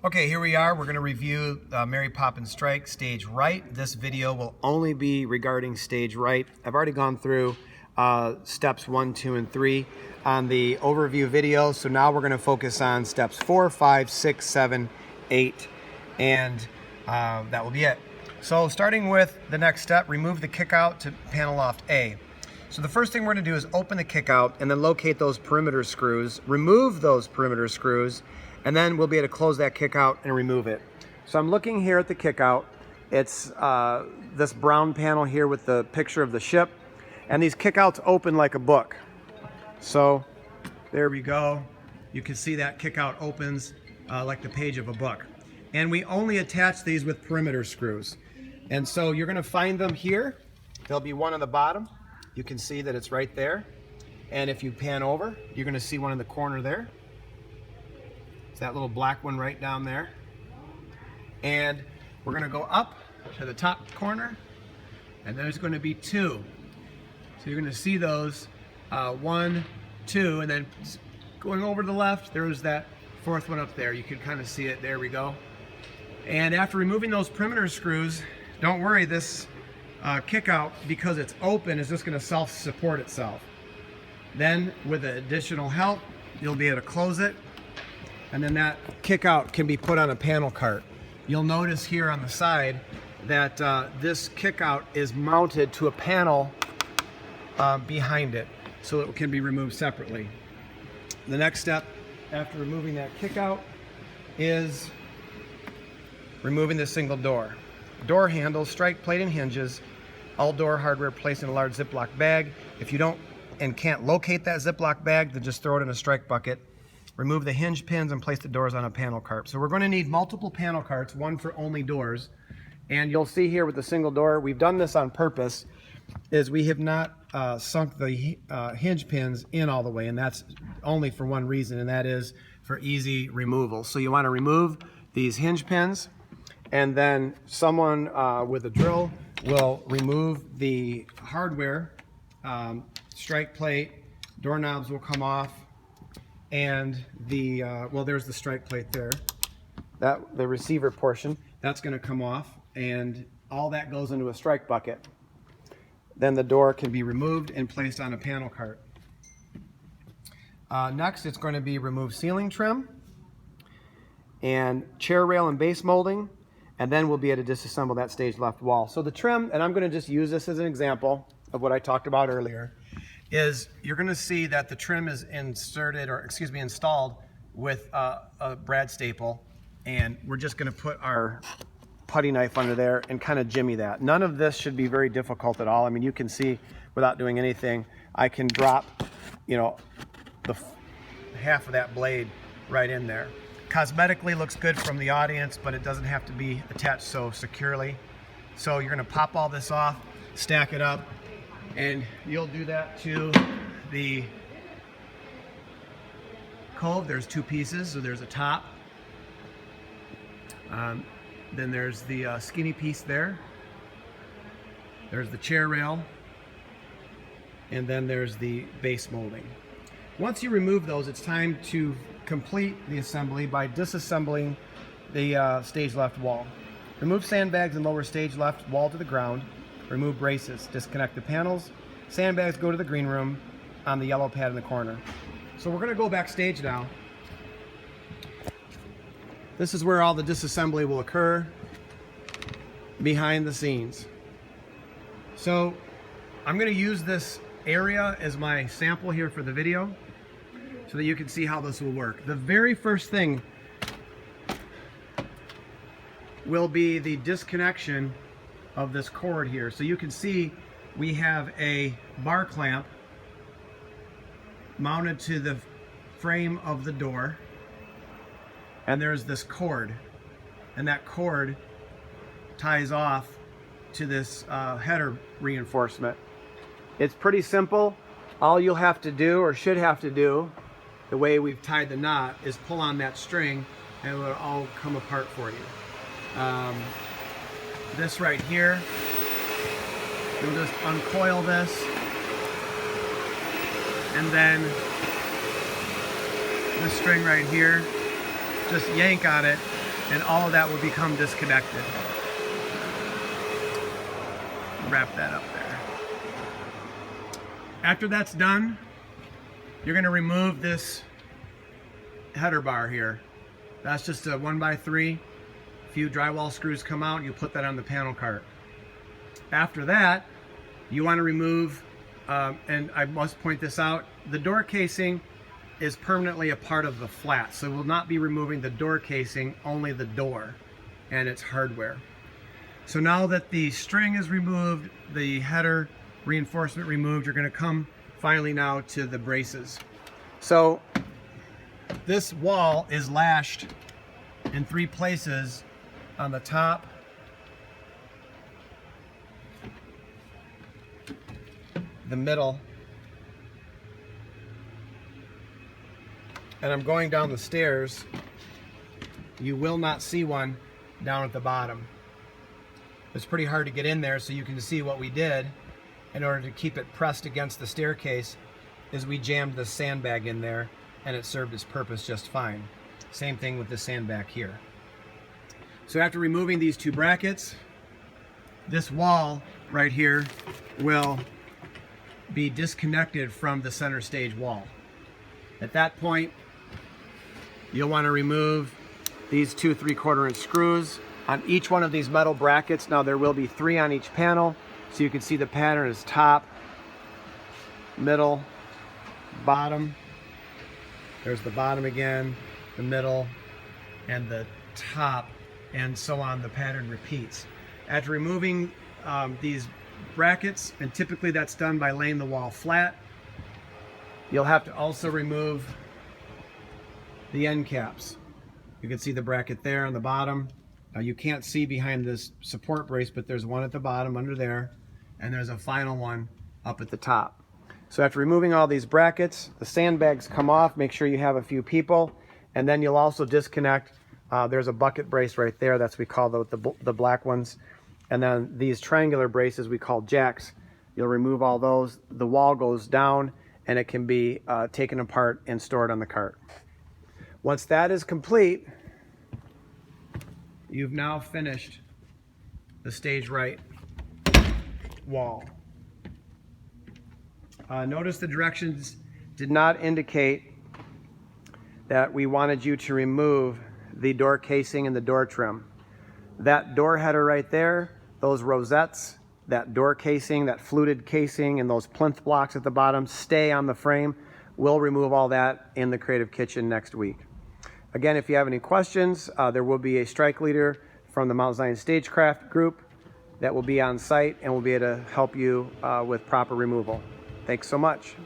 Okay, here we are. We're going to review Mary Poppins Strike Stage Right. This video will only be regarding Stage Right. I've already gone through steps 1, 2, and 3 on the overview video, so now we're going to focus on steps 4, 5, 6, 7, 8, and that will be it. So starting with the next step, remove the kickout to panel loft A. So the first thing we're going to do is open the kickout and then locate those perimeter screws, remove those perimeter screws, and then we'll be able to close that kickout and remove it. So I'm looking here at the kickout. It's this brown panel here with the picture of the ship, and these kickouts open like a book. So there we go. You can see that kickout opens like the page of a book. And we only attach these with perimeter screws. And so you're going to find them here. There'll be one on the bottom. You can see that it's right there. And if you pan over, you're going to see one in the corner there. It's that little black one right down there. And we're going to go up to the top corner, and there's going to be two. So you're going to see those 1, 2, and then going over to the left, there's that fourth one up there. You can kind of see it. There we go. And after removing those perimeter screws, don't worry, this kickout, because it's open, is just going to self-support itself. Then with additional help, you'll be able to close it, and then that kickout can be put on a panel cart. You'll notice here on the side that this kickout is mounted to a panel behind it, so it can be removed separately. The next step after removing that kickout is removing the single door. Door handles, strike plate, and hinges. All door hardware placed in a large Ziploc bag. If you don't and can't locate that Ziploc bag, then just throw it in a strike bucket. Remove the hinge pins and place the doors on a panel cart. So we're going to need multiple panel carts, one for only doors. And you'll see here with the single door, we've done this on purpose, is we have not sunk the hinge pins in all the way, and that's only for one reason, and that is for easy removal. So you want to remove these hinge pins, and then someone with a drill will remove the hardware, strike plate, doorknobs will come off, and the well, there's the strike plate there, that the receiver portion, that's going to come off, and all that goes into a strike bucket. Then the door can be removed and placed on a panel cart. Next, it's going to be remove ceiling trim and chair rail and base molding, and then we'll be able to disassemble that stage left wall. So the trim, and I'm going to just use this as an example of what I talked about earlier, is you're going to see that the trim is installed with a brad staple, and we're just going to put our putty knife under there and kind of jimmy that. None of this should be very difficult at all. I mean, you can see without doing anything, I can drop, you know, the half of that blade right in there. Cosmetically looks good from the audience, but it doesn't have to be attached so securely. So you're going to pop all this off, stack it up, and you'll do that to the cove. There's two pieces, so there's a top. Then there's the skinny piece there. There's the chair rail. And then there's the base molding. Once you remove those, it's time to complete the assembly by disassembling the stage left wall. Remove sandbags and lower stage left wall to the ground. Remove braces. Disconnect the panels. Sandbags go to the green room on the yellow pad in the corner. So we're going to go backstage now. This is where all the disassembly will occur, behind the scenes. So I'm going to use this area as my sample here for the video so that you can see how this will work. The very first thing will be the disconnection of this cord here. So you can see we have a bar clamp mounted to the frame of the door, and there's this cord, and that cord ties off to this header reinforcement. It's pretty simple. All you'll have to do, or should have to do, the way we've tied the knot, is pull on that string and it will all come apart for you. This right here, you'll just uncoil this, and then this string right here, just yank on it and all of that will become disconnected. Wrap that up there. After that's done, you're going to remove this header bar here. That's just a 1x3. A few drywall screws come out, you put that on the panel cart. After that, you want to remove, and I must point this out, the door casing is permanently a part of the flat, so we'll not be removing the door casing, only the door and its hardware. So now that the string is removed, the header reinforcement removed, you're going to come finally now to the braces. So this wall is lashed in 3 places on the top, the middle, and I'm going down the stairs. You will not see one down at the bottom. It's pretty hard to get in there, so you can see what we did in order to keep it pressed against the staircase is we jammed the sandbag in there, and it served its purpose just fine. Same thing with the sandbag here. So after removing these 2 brackets, this wall right here will be disconnected from the center stage wall. At that point, you'll want to remove these 2 3/4 inch screws on each one of these metal brackets. Now there will be 3 on each panel, so you can see the pattern is top, middle, bottom. There's the bottom again, the middle, and the top, and so on. The pattern repeats. After removing these brackets, and typically that's done by laying the wall flat, you'll have to also remove the end caps. You can see the bracket there on the bottom. You can't see behind this support brace, but there's one at the bottom under there, and there's a final one up at the top. So after removing all these brackets, the sandbags come off. Make sure you have a few people, and then you'll also disconnect. There's a bucket brace right there. That's what we call the black ones. And then these triangular braces we call jacks. You'll remove all those. The wall goes down, and it can be taken apart and stored on the cart. Once that is complete, you've now finished the stage right wall. Notice the directions did not indicate that we wanted you to remove the door casing and the door trim. That door header right there, those rosettes, that door casing, that fluted casing, and those plinth blocks at the bottom stay on the frame. We'll remove all that in the Creative Kitchen next week. Again, if you have any questions, there will be a strike leader from the Mount Zion Stagecraft group that will be on site and will be able to help you with proper removal. Thanks so much.